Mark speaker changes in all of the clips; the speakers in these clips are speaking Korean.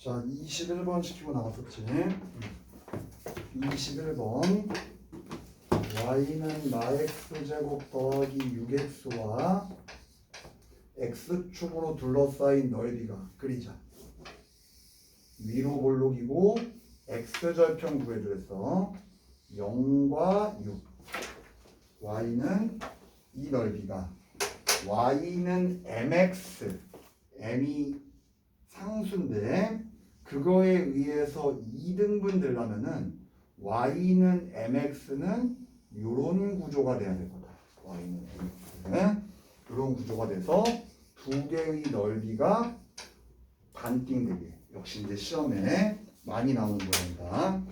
Speaker 1: 자, 21번 시키고 나왔었지. 21번 y는 마x제곱 더하기 6x와 x축으로 둘러싸인 넓이가 그리자. 위로 볼록이고 x절편 구해주랬어. 0과 6 y는 이 넓이가 y는 mx m이 상수인데 그거에 의해서 2등분 되려면은 y는 mx는 요런 구조가 돼야 될 거다. y는 mx는 요런 구조가 돼서 두 개의 넓이가 반띵되게. 역시 이제 시험에 많이 나오는 거입니다.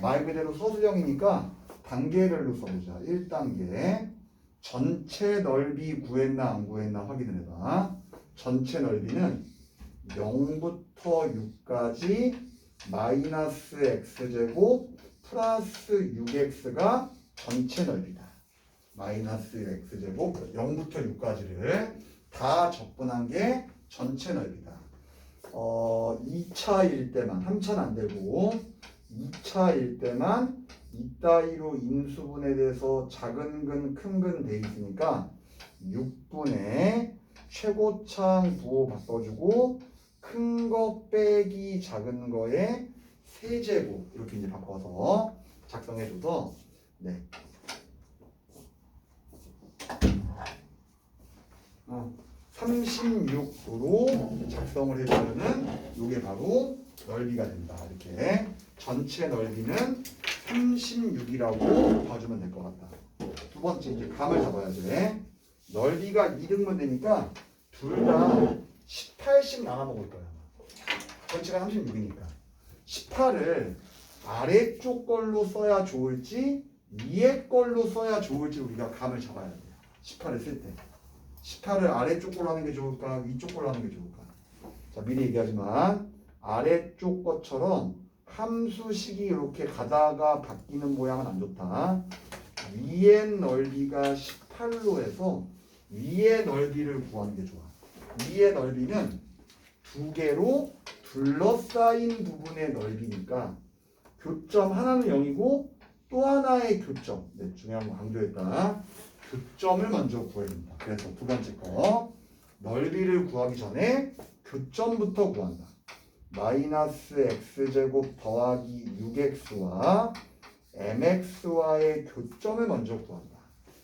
Speaker 1: 말 그대로 서술형이니까 단계별로 써보자. 1단계 전체 넓이 구했나 안 구했나 확인을 해봐. 전체 넓이는 0부터 6까지 마이너스 x제곱 플러스 6x가 전체 넓이다. 마이너스 x제곱 0부터 6까지를 다 적분한 게 전체 넓이다. 2차일 때만 3차는 안 되고 2차일 때만 이따위로 인수분에 대해서 작은 근, 큰 근 돼 있으니까 6분의 최고창 부호 바꿔주고 큰 거 빼기 작은 거에 세제곱 이렇게 이제 바꿔서 작성해줘서 네. 36으로 작성을 해주면은 이게 바로 넓이가 된다. 이렇게 전체 넓이는 36이라고 봐주면 될 것 같다. 두 번째 이제 감을 잡아야지. 넓이가 2등분 되니까 둘 다 18씩 나눠 먹을 거야. 전체가 36이니까 18을 아래쪽 걸로 써야 좋을지 위에 걸로 써야 좋을지 우리가 감을 잡아야 돼요. 18을 쓸 때 18을 아래쪽 걸로 하는 게 좋을까 위쪽 걸로 하는 게 좋을까? 자, 미리 얘기하지만 아래쪽 것처럼 함수식이 이렇게 가다가 바뀌는 모양은 안 좋다. 위의 넓이가 18로 해서 위의 넓이를 구하는 게 좋아. 위의 넓이는 두 개로 둘러싸인 부분의 넓이니까 교점 하나는 0이고 또 하나의 교점, 네, 중요한 거 강조했다. 교점을 먼저 구해야 된다. 그래서 두 번째 거 넓이를 구하기 전에 교점부터 구한다. 마이너스 x제곱 더하기 6x와 mx와의 교점을 먼저 구한다.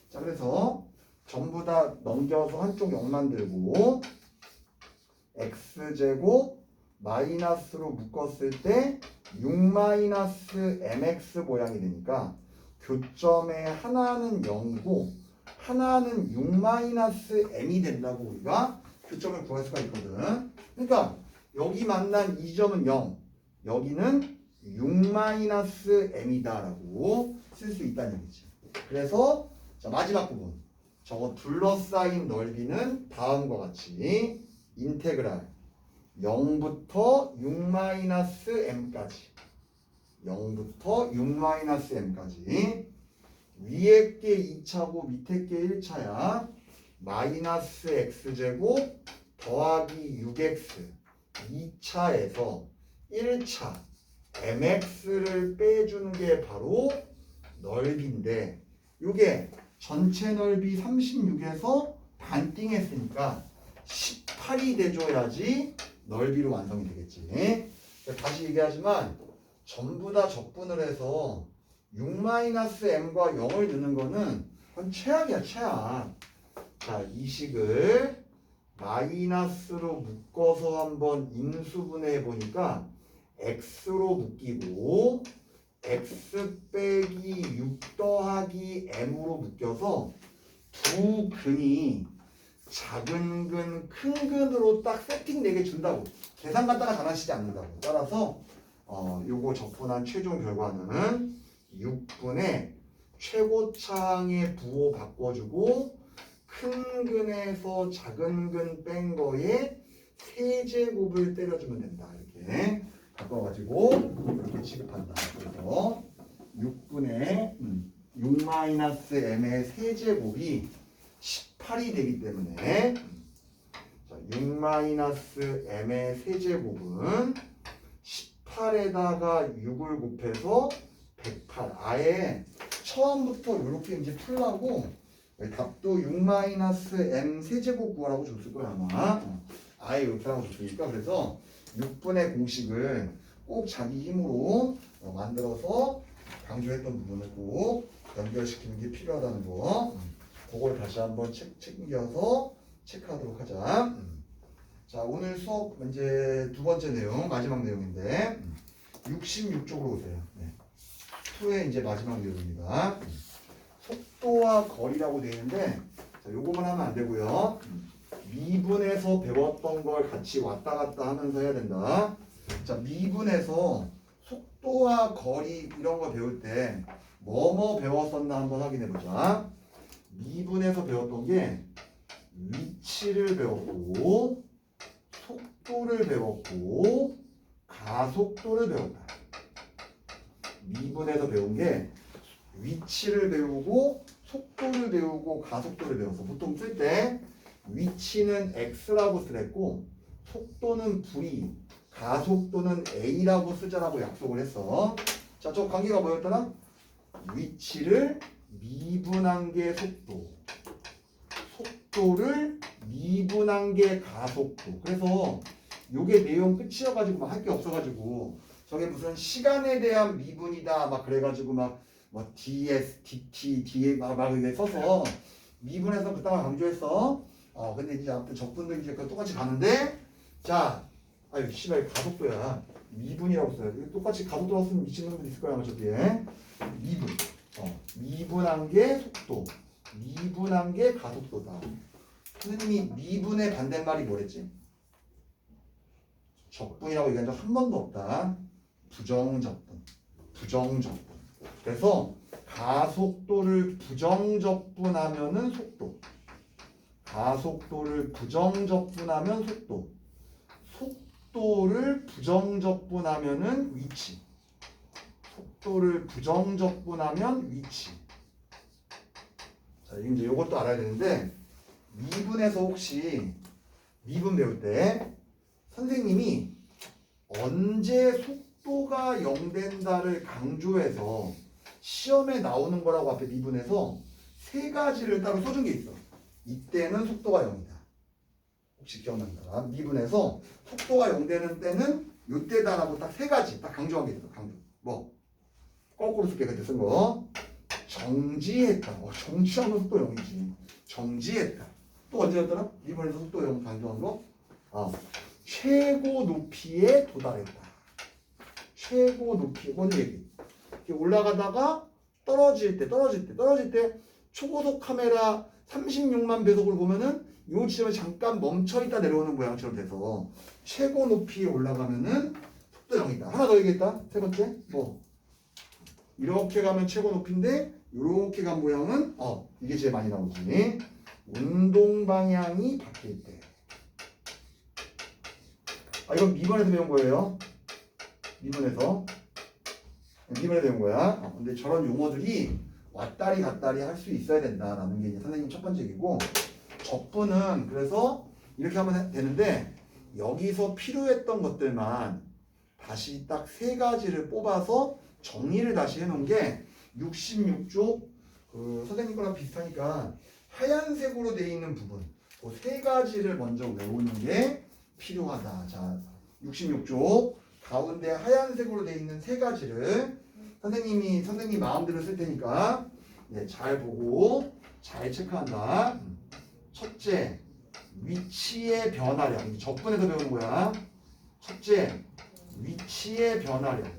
Speaker 1: 자, 그래서 전부 다 넘겨서 한쪽 0만 들고 x제곱 마이너스로 묶었을 때 6 마이너스 mx 모양이 되니까 교점의 하나는 0이고 하나는 6 마이너스 m이 된다고 우리가 교점을 구할 수가 있거든. 그러니까 여기 만난 이 점은 0, 여기는 6 마이너스 m이다 라고 쓸 수 있다는 얘기지. 그래서 자, 마지막 부분 저거 둘러싸인 넓이는 다음과 같이 인테그랄 0부터 6 마이너스 m까지 0부터 6 마이너스 m까지 위에 게 2차고 밑에 게 1차야. 마이너스 x제곱 더하기 6x 2차에서 1차 mx를 빼주는 게 바로 넓이인데 이게 전체 넓이 36에서 반띵했으니까 18이 돼줘야지 넓이로 완성이 되겠지. 다시 얘기하지만 전부 다 적분을 해서 6-m과 0을 넣는 거는 그건 최악이야, 최악. 자, 이 식을 마이너스로 묶어서 한번 인수분해 보니까 x로 묶이고 x 빼기 6 더하기 m으로 묶여서 두 근이 작은 근, 큰 근으로 딱 세팅되게 준다고. 계산 갖다가 장난치지 않는다고. 따라서 요거 적분한 최종 결과는 6분의 최고창의 부호 바꿔주고 큰 근에서 작은 근 뺀 거에 세제곱을 때려주면 된다. 이렇게 바꿔가지고 이렇게 취급한다. 그래서 6분의 6-m의 세제곱이 18이 되기 때문에 자, 6-m의 세제곱은 18에다가 6을 곱해서 108. 아예 처음부터 이렇게 이제 풀라고 답도 6-m 세제곱 구하라고 줬을 거야 아마. 아예 이렇게 하고 줬으니까. 그래서 6분의 공식을 꼭 자기 힘으로 만들어서 강조했던 부분을 꼭 연결시키는 게 필요하다는 거. 그걸 다시 한번 챙겨서 체크하도록 하자. 자, 오늘 수업 이제 두 번째 내용, 마지막 내용인데 66쪽으로 오세요. 네. 2의 이제 마지막 내용입니다. 속도와 거리라고 되어 있는데 자, 요거만 하면 안 되고요. 미분에서 배웠던 걸 같이 왔다 갔다 하면서 해야 된다. 자, 미분에서 속도와 거리 이런 거 배울 때 뭐뭐 배웠었나 한번 확인해 보자. 미분에서 배웠던 게 위치를 배웠고 속도를 배웠고 가속도를 배웠다. 미분에서 배운 게 위치를 배우고 속도를 배우고 가속도를 배웠어. 보통 쓸 때 위치는 x라고 쓰랬고 속도는 v, 가속도는 a라고 쓰자라고 약속을 했어. 자, 저 관계가 뭐였더라? 위치를 미분한 게 속도, 속도를 미분한 게 가속도. 그래서 요게 내용 끝이어가지고 막 할 게 없어가지고 저게 무슨 시간에 대한 미분이다 막 그래가지고 막 뭐 ds, dt, d 막 이렇게 써서 미분해서 그따가 강조했어. 근데 이제 아무튼 적분도 이제 그 똑같이 가는데 자, 아유 씨발 가속도야. 미분이라고 써요. 이거 똑같이 가속도라고 쓰면 미친놈들 있을 거야 아마 저기에. 미분. 미분한 게 속도, 미분한 게 가속도다. 선생님이 미분의 반대말이 뭐랬지? 적분이라고 얘기한 적 한 번도 없다. 부정적분, 부정적분. 그래서 가속도를 부정적분하면은 속도, 가속도를 부정적분하면 속도, 속도를 부정적분하면은 위치, 속도를 부정적분하면 위치. 자, 이제 이것도 알아야 되는데 미분에서 혹시 미분 배울 때 선생님이 언제 속도가 0 된다를 강조해서 시험에 나오는 거라고 앞에 미분에서 세 가지를 따로 써준 게 있어. 이때는 속도가 0이다. 혹시 기억난다. 미분에서 속도가 0 되는 때는 요때다라고 딱 세 가지 딱 강조한 게 있어. 강조. 뭐? 거꾸로 쓸게 그때 쓴 거. 정지했다. 정지하면 속도 0이지. 정지했다. 또 언제였더라? 미분에서 속도 0 강조한 거? 최고 높이에 도달했다. 최고 높이. 뭔 얘기? 이렇게 올라가다가 떨어질 때 초고속 카메라 36만 배속을 보면은 이 지점에 잠깐 멈춰있다 내려오는 모양처럼 돼서 최고 높이에 올라가면은 속도 0이다. 하나 더 얘기했다. 세 번째. 뭐? 이렇게 가면 최고 높이인데 이렇게 간 모양은 이게 제일 많이 나오지. 운동 방향이 바뀔 때. 이건 미분에서 배운 거예요. 미분에서 배운 거야. 근데 저런 용어들이 왔다리 갔다리 할 수 있어야 된다라는 게 이제 선생님 첫 번째 얘기고, 적분은 그래서 이렇게 하면 되는데 여기서 필요했던 것들만 다시 딱 세 가지를 뽑아서 정리를 다시 해놓은 게 66쪽 선생님 거랑 비슷하니까 하얀색으로 되어 있는 부분 그 세 가지를 먼저 외우는 게 필요하다. 자, 66쪽 가운데 하얀색으로 되어 있는 세 가지를 선생님 마음대로 쓸 테니까 잘 보고 잘 체크한다. 첫째, 위치의 변화량. 적분에서 배우는 거야. 첫째, 위치의 변화량.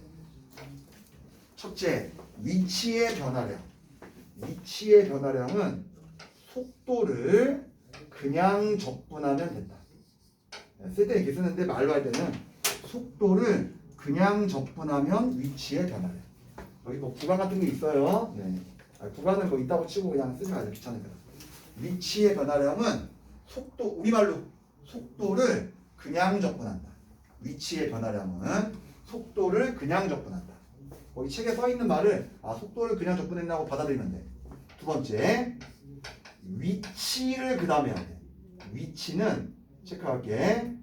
Speaker 1: 첫째, 위치의 변화량. 위치의 변화량은 속도를 그냥 적분하면 된다. 쓸 때 이렇게 쓰는데 말로 할 때는 속도를 그냥 적분하면 위치의 변화량. 여기 뭐 구간 같은 게 있어요. 구간은 뭐 있다고 치고 그냥 쓰지 마세요. 귀찮으니까. 위치의 변화량은 속도, 우리말로 속도를 그냥 적분한다. 위치의 변화량은 속도를 그냥 적분한다. 거기 책에 써 있는 말을 속도를 그냥 적분했나고 받아들이면 돼. 두 번째, 위치를 그 다음에 해야 돼. 위치는 체크할게.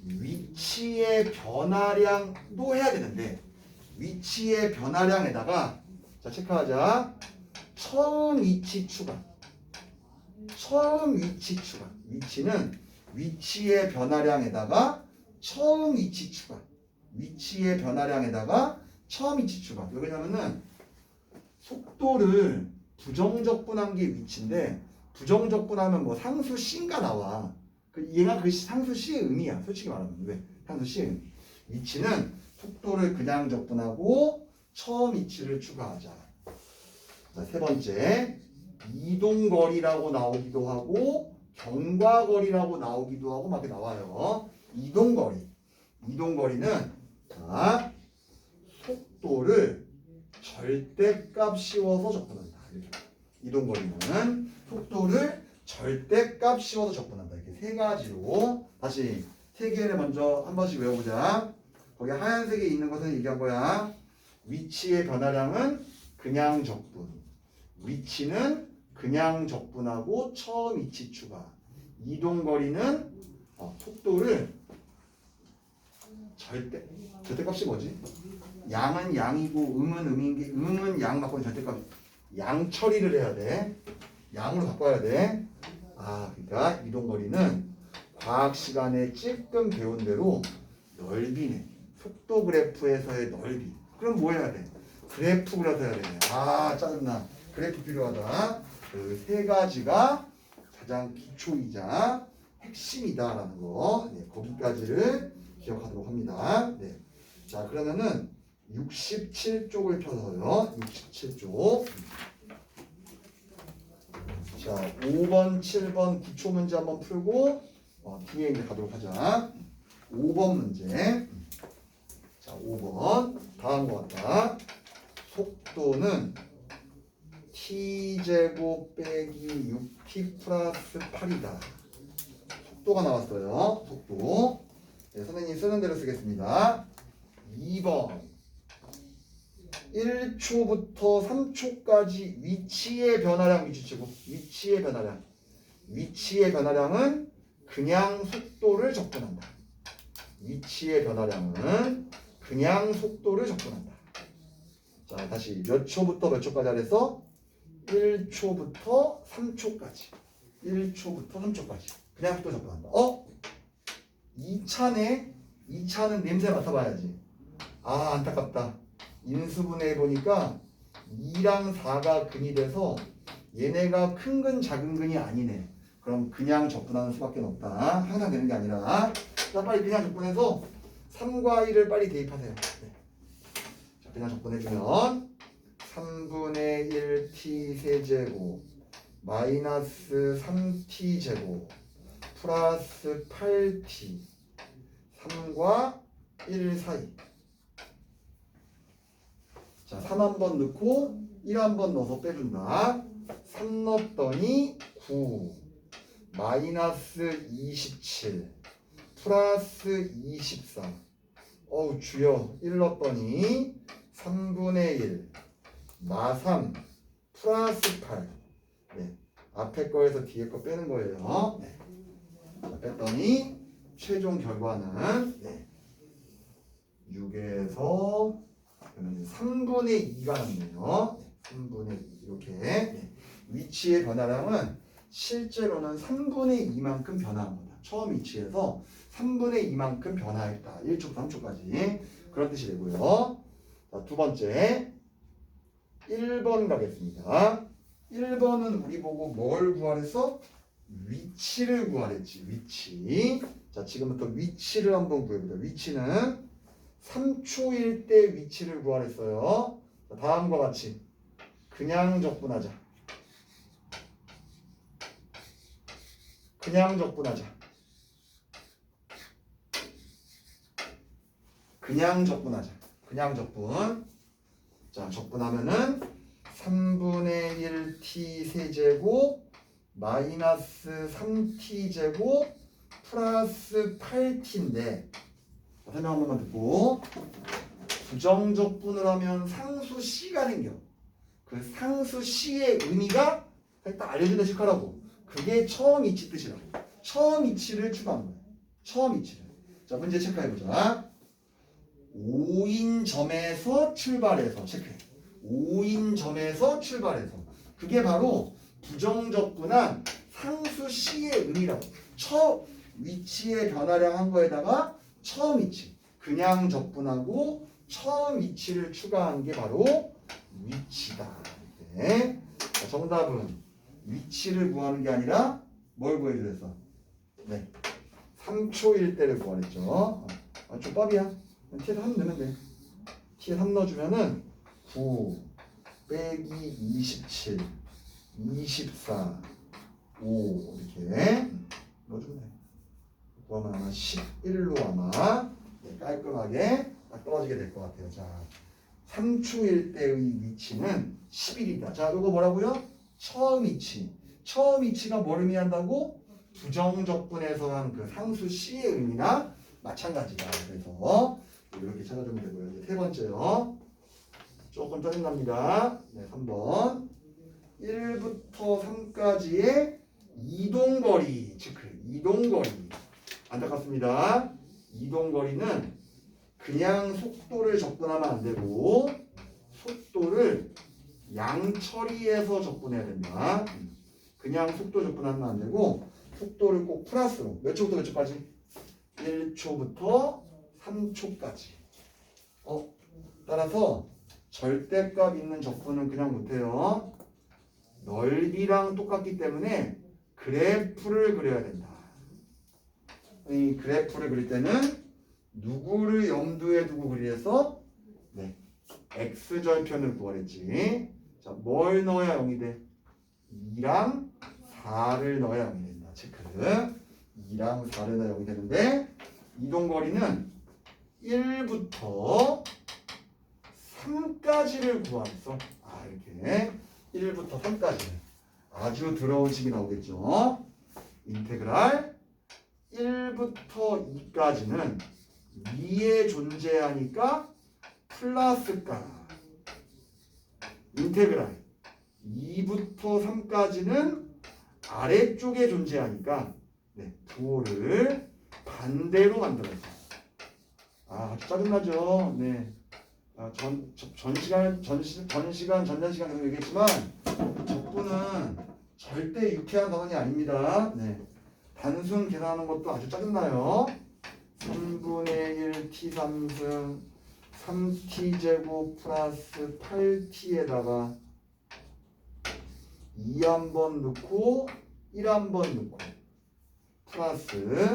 Speaker 1: 위치의 변화량도 해야 되는데 위치의 변화량에다가 자 체크하자. 처음 위치 추가. 처음 위치 추가. 위치는 위치의 변화량에다가 처음 위치 추가. 위치의 변화량에다가 처음 위치 추가. 왜 그러냐면은 속도를 부정적분한 게 위치인데 부정적분하면 뭐 상수 C가 나와. 얘가 그 상수 C의 의미야. 솔직히 말하면 왜? 상수 C의 의미. 위치는 속도를 그냥 적분하고 처음 위치를 추가하자. 자, 세 번째 이동거리라고 나오기도 하고 경과거리라고 나오기도 하고 막 이렇게 나와요. 이동거리. 이동거리는 자, 속도를 절대값 씌워서 적분한다. 이렇게. 이동거리는 속도를 절대값 씌워서 적분한다. 이렇게 세 가지로 다시 세 개를 먼저 한 번씩 외워보자. 거기 하얀색에 있는 것은 얘기한 거야. 위치의 변화량은 그냥 적분. 위치는 그냥 적분하고 처음 위치 추가. 이동거리는 속도를 절대값이 뭐지? 양은 양이고 음은 음인 게 음은 양 바꾸는 절대값. 양 처리를 해야 돼. 양으로 바꿔야 돼. 그러니까 이동거리는 과학 시간에 찔끔 배운 대로 넓이네. 속도 그래프에서의 넓이. 그럼 뭐 해야 돼? 그래프 그려서 해야 되네. 짜증나. 그래프 필요하다. 그 세 가지가 가장 기초이자 핵심이다라는 거. 네, 거기까지를 기억하도록 합니다. 네. 자, 그러면은 67쪽을 펴서요. 67쪽. 자, 5번, 7번 기초 문제 한번 풀고 뒤에 이제 가도록 하자. 5번 문제. 자, 5번 다음 것 같다. 속도는 t제곱 빼기 6t 플러스 8이다. 속도가 나왔어요. 속도. 네, 선생님 쓰는 대로 쓰겠습니다. 2번 1초부터 3초까지 위치의 변화량 위치제곱. 위치의 변화량. 위치의 변화량은 그냥 속도를 적분한다. 위치의 변화량은 그냥 속도를 적분한다. 자, 다시 몇 초부터 몇 초까지 하래서 1초부터 3초까지. 1초부터 3초까지. 그냥 속도 적분한다. 2차네? 2차는 냄새 맡아봐야지. 안타깝다. 인수분해 보니까 2랑 4가 근이 돼서 얘네가 큰 근 작은 근이 아니네. 그럼 그냥 적분하는 수밖에 없다. 항상 되는 게 아니라. 자, 빨리 그냥 적분해서 3과 1을 빨리 대입하세요. 네. 자, 그냥 적분해주면 3분의 1t 세제곱 마이너스 3t 제곱 플러스 8t 3과 1 사이. 자, 3 한 번 넣고 1 한 번 넣어서 빼준다. 3 넣었더니 9 마이너스 27 플러스 24. 주여. 1 넣었더니 3분의 1 마3 플러스 8. 네. 앞에 거에서 뒤에 거 빼는 거예요. 네. 자, 뺐더니 최종 결과는 6에서 3분의 2가 남네요. 3분의 2 이렇게. 네. 위치의 변화량은 실제로는 3분의 2만큼 변화한 거다. 처음 위치에서 3분의 2만큼 변화했다. 1초, 3초까지. 그런 뜻이 되고요. 자, 두 번째 1번 가겠습니다. 1번은 우리 보고 뭘 구하랬어? 위치를 구하랬지. 위치. 자, 지금부터 위치를 한번 구해보자. 위치는 3초일 때 위치를 구하랬어요. 자, 다음과 같이 그냥 적분하자. 그냥 적분하자. 그냥 적분하자. 그냥 적분. 자, 적분하면은 3분의 1t 세제곱 마이너스 3t 제곱 플러스 8t인데 설명 한 번만 듣고 부정적분을 하면 상수 C가 생겨. 그 상수 C의 의미가 딱 알려주는 식하라고. 그게 처음 이치 뜻이라고. 처음 이치를 추가한 거야. 처음 이치를. 자, 문제 체크해보자. 5인점에서 출발해서 체크해. 5인점에서 출발해서. 그게 바로 부정적분한 상수 C의 의미라고. 위치의 변화량 한 거에다가 처음 위치. 그냥 적분하고 처음 위치를 추가한 게 바로 위치다. 이렇게. 자, 정답은 위치를 구하는 게 아니라 뭘 구해주랬어? 네. 3초일 때를 구하랬죠. 조밥이야. t에서 3 넣으면 돼. t에 3 넣어주면은 9 빼기 27 24 5 이렇게 넣어주면 돼. 그러면 아마 11로 아마 깔끔하게 딱 떨어지게 될 것 같아요. 자, 3초일 때의 위치는 11이다. 자, 이거 뭐라고요? 처음 위치. 처음 위치가 뭘 의미한다고? 부정적분에서 한 그 상수 C의 의미나 마찬가지다. 그래서 이렇게 찾아주면 되고요. 이제 세 번째요. 조금 짜증납니다. 네, 3번. 1부터 3까지의 이동거리 체크. 이동거리. 안타깝습니다. 이동거리는 그냥 속도를 적분하면 안 되고 속도를 양처리해서 적분해야 된다. 그냥 속도 적분하면 안 되고 속도를 꼭 플러스로 몇 초부터 몇 초까지? 1초부터 3초까지. 따라서 절대값 있는 적분은 그냥 못해요. 넓이랑 똑같기 때문에 그래프를 그려야 된다. 이 그래프를 그릴 때는 누구를 염두에 두고 그리해서 네, x절편을 구하랬지. 자, 뭘 넣어야 0이 돼? 2랑 4를 넣어야 0이 된다. 체크. 2랑 4를 넣어야 0이 되는데 이동거리는 1부터 3까지를 구하랬어. 이렇게 1부터 3까지. 아주 더러운 식이 나오겠죠. 인테그랄 1부터 2까지는 위에 존재하니까 플러스가. 인테그랄 2부터 3까지는 아래쪽에 존재하니까 네, 부호를 반대로 만들어서. 아주 짜증나죠. 네. 전전 시간 계속 얘기했지만 적분은 절대 유쾌한 단원이 아닙니다. 네. 단순 계산하는 것도 아주 짜증나요. 3분의 1 t 3승 3t 제곱 플러스 8t에다가 2 한 번 넣고 1 한 번 넣고 플러스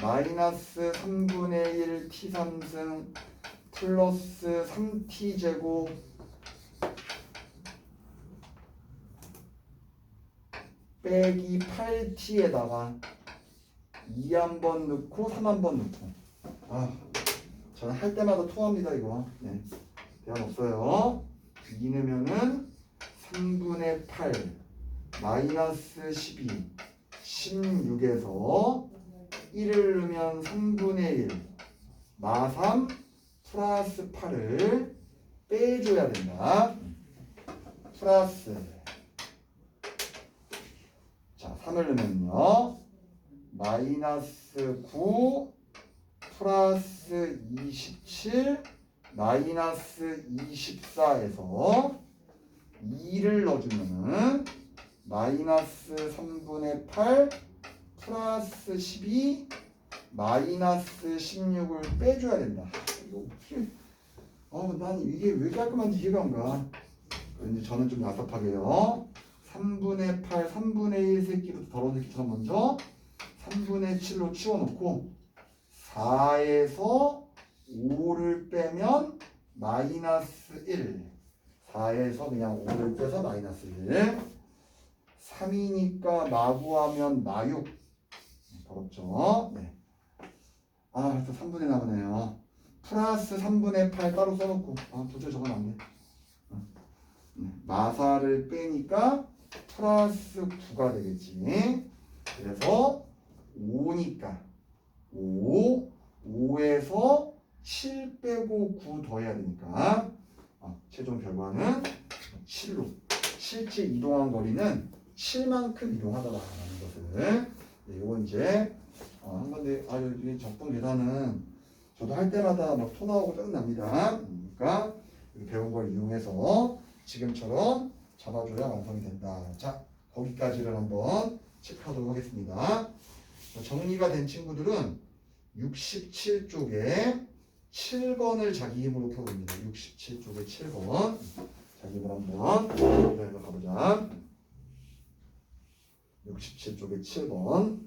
Speaker 1: 마이너스 3분의 1 t 3승 플러스 3t 제곱 빼기 8t에다가 2 한 번 넣고 3 한 번 넣고. 저는 할 때마다 토합니다 이거. 네. 대안 없어요. 2 넣으면은 3분의 8 마이너스 12 16에서 1을 넣으면 3분의 1 마3 플러스 8을 빼줘야 된다. 플러스 자 3을 넣으면요 마이너스 9 플러스 27 마이너스 24에서 2를 넣어주면은 마이너스 3분의 8 플러스 12 마이너스 16을 빼줘야 된다. 이거 어떻게 난 이게 왜 깔끔한지 이해가 안 가. 이제 저는 좀 야섭하게요. 3분의 8 3분의 1 새끼부터 더러운 새끼처럼 먼저 3분의 7로 치워놓고 4에서 5를 빼면 마이너스 1 4에서 그냥 5를 빼서 마이너스 1 3이니까 마구하면 마6 더럽죠. 네. 또 3분의 남으네요. 플러스 3분의 8 따로 써놓고 도저히 저건 안 돼. 마사를 빼니까 플러스 9가 되겠지. 그래서 5니까 5에서 7 빼고 9 더해야 되니까 최종 결과는 7로 실제 이동한 거리는 7만큼 이동하더라라는 것을 이건 이제 한 건데 이 적분 계산은 저도 할 때마다 막 토 나오고 짜증납니다. 그러니까 배운 걸 이용해서 지금처럼 잡아줘야 완성이 된다. 자, 거기까지를 한번 체크하도록 하겠습니다. 정리가 된 친구들은 67쪽에 7번을 자기 힘으로 펴봅니다. 67쪽에 7번. 자기 힘으로 한번 해서 가보자. 67쪽에 7번.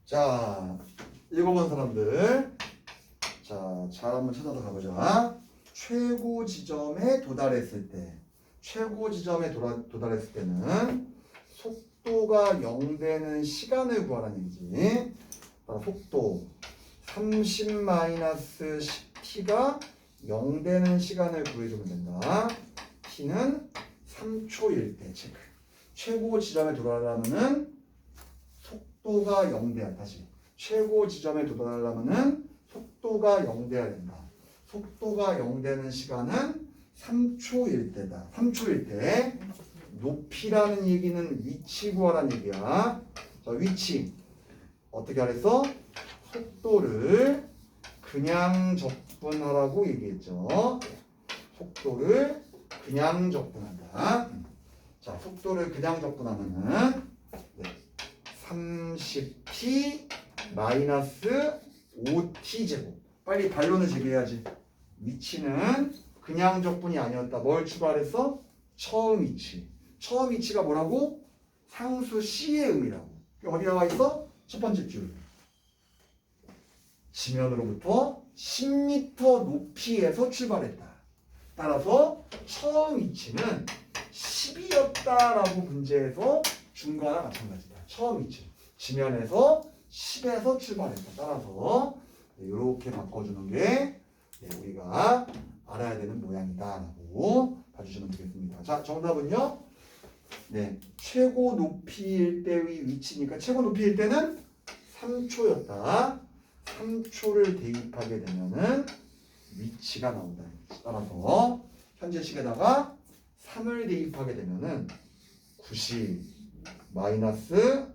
Speaker 1: 자, 읽어본 사람들. 자, 잘 한번 찾아서 가보자. 최고 지점에 도달했을 때, 도달했을 때는 속도가 0 되는 시간을 구하라는 얘기지. 속도 30-10t가 0 되는 시간을 구해주면 된다. t는 3초일 때 체크. 최고 지점에 도달하려면은 속도가 0 돼야 다시. 최고 지점에 도달하려면은 속도가 0 돼야 된다. 속도가 0 되는 시간은 3초일 때다. 3초일 때. 높이라는 얘기는 위치 구하라는 얘기야. 자, 위치. 어떻게 하랬어? 속도를 그냥 적분하라고 얘기했죠. 속도를 그냥 적분한다. 자, 속도를 그냥 적분하면은 30t 마이너스 5t 제곱. 빨리 반론을 제기해야지. 위치는 그냥 적분이 아니었다. 뭘 추가했어? 처음 위치. 처음 위치가 뭐라고? 상수 C의 의미라고. 어디 나와 있어? 첫 번째 줄. 지면으로부터 10m 높이에서 출발했다. 따라서 처음 위치는 10이었다라고 문제에서 준 거나 마찬가지다. 처음 위치. 지면에서 10에서 출발했다. 따라서 이렇게 바꿔주는 게 우리가 알아야 되는 모양이다라고 봐주시면 되겠습니다. 자, 정답은요. 최고 높이일 때의 위치니까 최고 높이일 때는 3초였다. 3초를 대입하게 되면은 위치가 나온다. 따라서 현재 식에다가 3을 대입하게 되면은 90 마이너스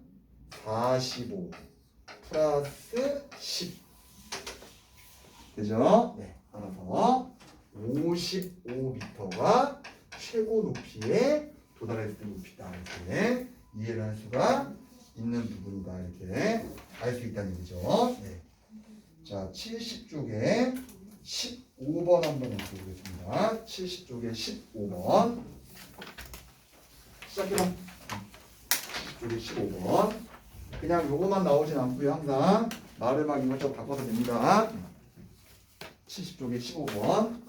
Speaker 1: 45 플러스 10 되죠? 따라서 55m가 최고 높이에 도달했을 때 높이다. 이렇게 이해를 할 수가 있는 부분이다. 이렇게 알 수 있다는 얘기죠. 자, 70쪽에 15번 한번 해보겠습니다. 70쪽에 15번 시작해봐. 70쪽에 15번 그냥 요거만 나오진 않고요. 항상 말을 막 이것저것 바꿔서 됩니다. 70쪽에 15번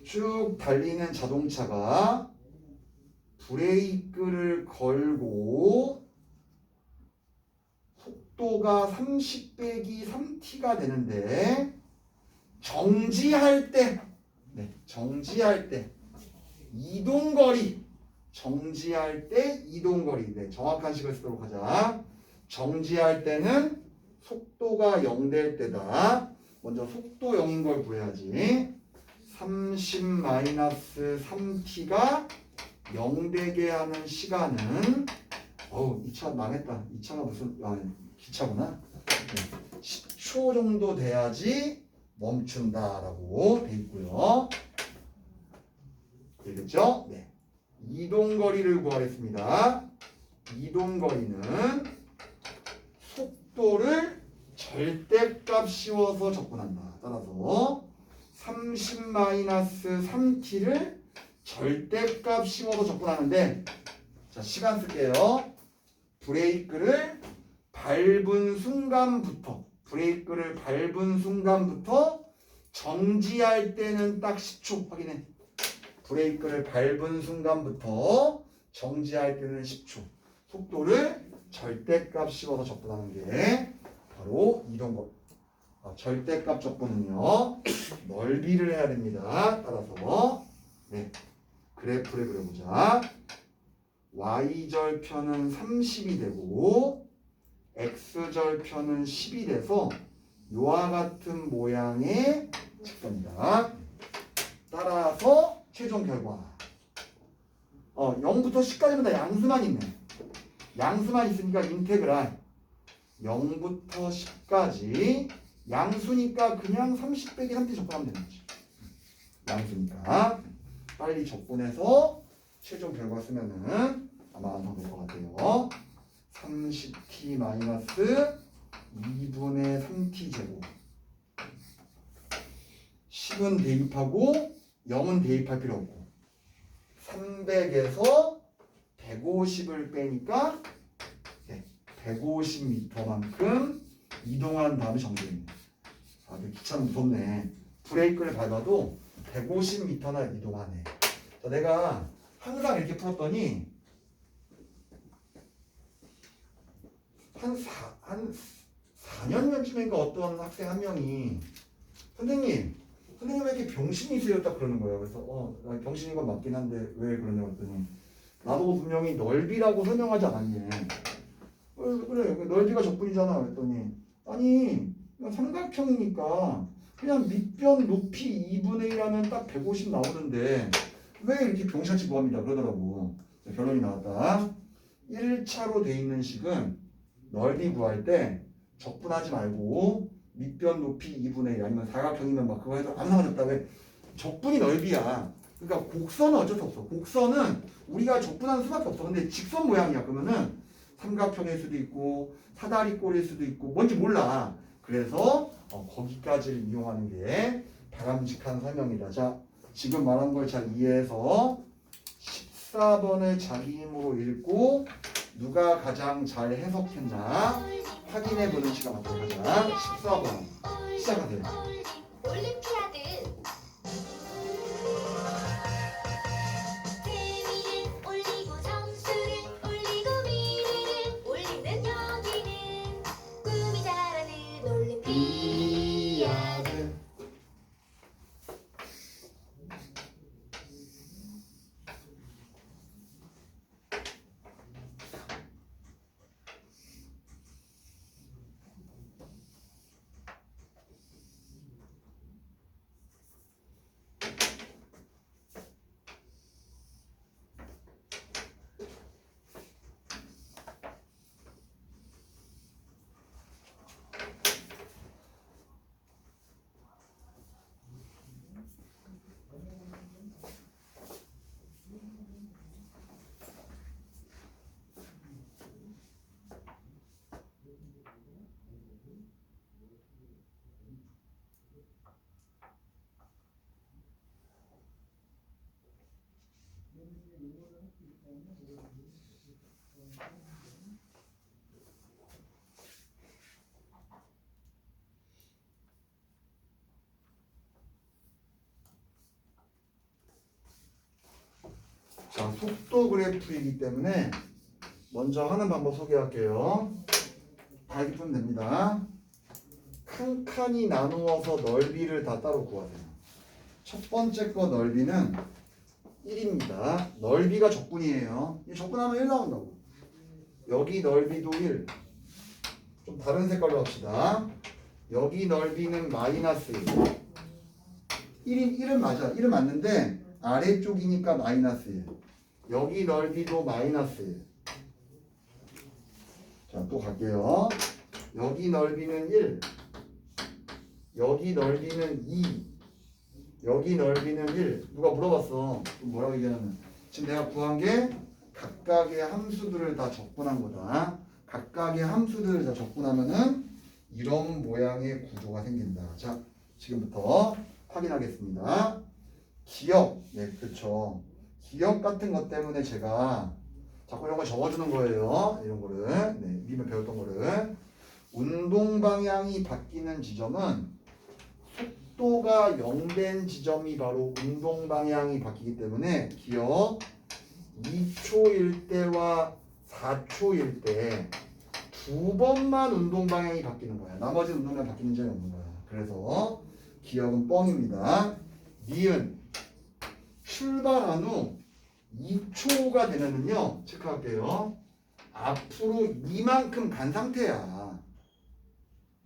Speaker 1: 쭉 달리는 자동차가 브레이크를 걸고 속도가 30 빼기 3t가 되는데 정지할 때 이동거리 정지할 때 이동거리 정확한 식을 쓰도록 하자. 정지할 때는 속도가 0 될 때다. 먼저 속도 0인 걸 구해야지. 30-3t가 0 되게 하는 시간은 이 차 망했다. 이 차가 무슨 기차구나. 10초 정도 돼야지 멈춘다라고 돼 있고요. 되겠죠? 이동거리를 구하겠습니다. 이동거리는 속도를 절대값 씌워서 적분한다. 따라서 30-3t를 절대값 씌워서 적분하는데, 자, 시간 쓸게요. 브레이크를 밟은 순간부터 정지할 때는 딱 10초 확인해. 브레이크를 밟은 순간부터 정지할 때는 10초. 속도를 절대값 씌워서 적분하는 게 바로 이동거. 절대값 적분은요, 넓이를 해야 됩니다. 따라서 네, 그래프를 그려보자. y절편은 30이 되고 x절편은 10이 돼서 이와 같은 모양의 직선이다. 따라서 최종 결과 0부터 10까지는 다 양수만 있네. 양수만 있으니까 인테그랄 0부터 10까지 양수니까 그냥 30 빼기 3t 적분하면 되는 거지. 양수니까 빨리 적분해서 최종 결과 쓰면은 아마 완성될 것 같아요. 30t 마이너스 2분의 3t 제곱 10은 대입하고 0은 대입할 필요 없고 300에서 150을 빼니까 150m만큼 이동한 다음에 정지됩니다. 근데 기차는 무섭네. 브레이크를 밟아도 150m나 이동하네. 자, 내가 항상 이렇게 풀었더니 한 4년 전쯤인가 어떤 학생 한 명이 선생님 왜 이렇게 병신이세요? 딱 그러는 거예요. 그래서 병신인 건 맞긴 한데 왜 그러냐고 했더니 나도 분명히 넓이라고 설명하지 않았니? 그래 넓이가 적분이잖아. 그랬더니 아니 삼각형이니까 그냥 밑변 높이 2분의 1 하면 딱 150 나오는데 왜 이렇게 병신같이 구합니다 그러더라고. 결론이 나왔다. 1차로 돼 있는 식은 넓이 구할 때 적분하지 말고 밑변 높이 2분의 1 아니면 사각형이면 막 그거 해서 안 나와졌다. 왜? 적분이 넓이야. 그러니까 곡선은 어쩔 수 없어. 곡선은 우리가 적분하는 수밖에 없어. 근데 직선 모양이야. 그러면은 삼각형일 수도 있고 사다리꼴일 수도 있고 뭔지 몰라. 그래서 거기까지를 이용하는 게 바람직한 설명이다. 자, 지금 말한 걸 잘 이해해서 14번을 자기 힘으로 읽고 누가 가장 잘 해석했나 확인해 보는 시간 갖도록 하자. 14번 시작하세요.
Speaker 2: 올림피아드 재미는 올리고 점수를 올리고 미래를 올리는 여기는 꿈이 자라는 올림피아드.
Speaker 1: 자, 속도 그래프이기 때문에 먼저 하는 방법 소개할게요. 다 풀면 됩니다. 칸칸이 나누어서 넓이를 다 따로 구하세요. 첫 번째 거 넓이는 1입니다. 넓이가 적분이에요. 이 적분하면 1 나온다고. 여기 넓이도 1. 좀 다른 색깔로 합시다. 여기 넓이는 마이너스 1. 1은 맞아. 1은 맞는데 아래쪽이니까 마이너스 1. 여기 넓이도 마이너스 1. 자, 또 갈게요. 여기 넓이는 1. 여기 넓이는 2. 여기 넓이는 1. 누가 물어봤어. 뭐라고 얘기하냐면 지금 내가 구한 게 각각의 함수들을 다 적분한 거다. 각각의 함수들을 다 적분하면은 이런 모양의 구조가 생긴다. 자, 지금부터 확인하겠습니다. 기억, 네, 그렇죠. 기억 같은 것 때문에 제가 자꾸 이런 거 적어주는 거예요. 이런 거를, 네, 미리 배웠던 거를. 운동 방향이 바뀌는 지점은 속도가 0된 지점이 바로 운동 방향이 바뀌기 때문에 기억 2초일 때와 4초일 때 두 번만 운동 방향이 바뀌는 거야. 나머지 운동 방향 바뀌는 적이 없는 거야. 그래서 기억은 뻥입니다. 니은 출발한 후 2초가 되면은요, 체크할게요. 앞으로 이만큼 간 상태야.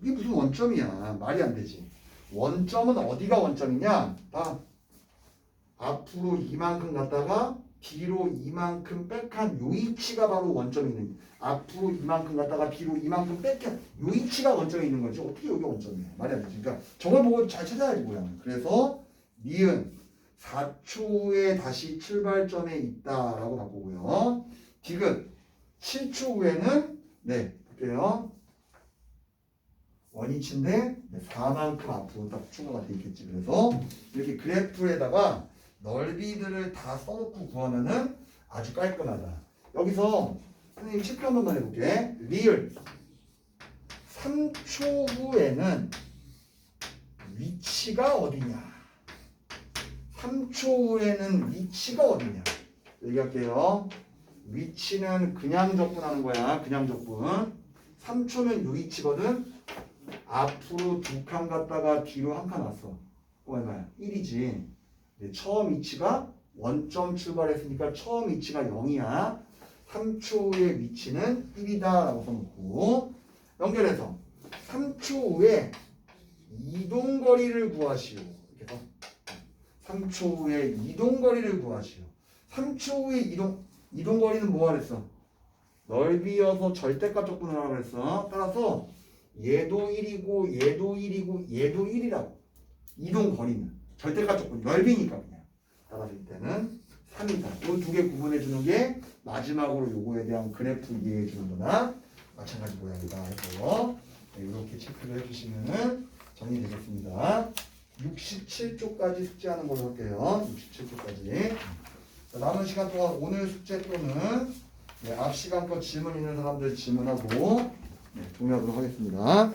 Speaker 1: 이게 무슨 원점이야. 말이 안 되지. 원점은 어디가 원점이냐? 봐. 앞으로 이만큼 갔다가 뒤로 이만큼 빽한 요 위치가 바로 원점이 있는 거야. 앞으로 이만큼 갔다가 뒤로 이만큼 빽한 요 위치가 원점이 있는 거지. 어떻게 여기 원점이야? 말이 안 되지. 그러니까 저걸 보고 잘 찾아야지 모양을. 그래서 니은 4초에 다시 출발점에 있다라고 바꾸고요. 디귿 7초 후에는 네 볼게요. 원위치인데 4만큼 앞으로 딱 추가가 돼 있겠지. 그래서 이렇게 그래프에다가 넓이들을 다 써놓고 구하면은 아주 깔끔하다. 여기서 선생님 체크 한 번만 해볼게. 리을 3초 후에는 위치가 어디냐? 3초 후에는 위치가 어디냐? 얘기할게요. 위치는 그냥 적분하는 거야. 그냥 적분. 3초면 요 위치거든. 앞으로 2칸 갔다가 뒤로 1칸 왔어. 얼마야? 1이지. 처음 위치가 원점 출발했으니까 처음 위치가 0이야. 3초 후의 위치는 1이다 라고 써놓고 연결해서 3초 후에 이동거리를 구하시오. 이렇게 해서 3초 후에 이동거리를 구하시오. 3초 후에 이동거리는 뭐가 그랬어? 넓이여서 절대값 적분을 하라고 그랬어. 따라서 얘도 1이고 얘도 1이고 얘도 1이라고. 이동거리는 절대값 적분 넓이니까 그냥. 따라서 이때는 3이다. 이 두 개 구분해 주는 게 마지막으로 요거에 대한 그래프 이해해 주는 거나 마찬가지 모양이다 해서 네, 이렇게 체크를 해주시면은 정리되겠습니다. 67쪽까지 숙제하는 걸로 할게요. 67쪽까지. 남은 시간 동안 오늘 숙제 또는 네, 앞 시간 거 질문 있는 사람들 질문하고 네, 종료하도록 하겠습니다.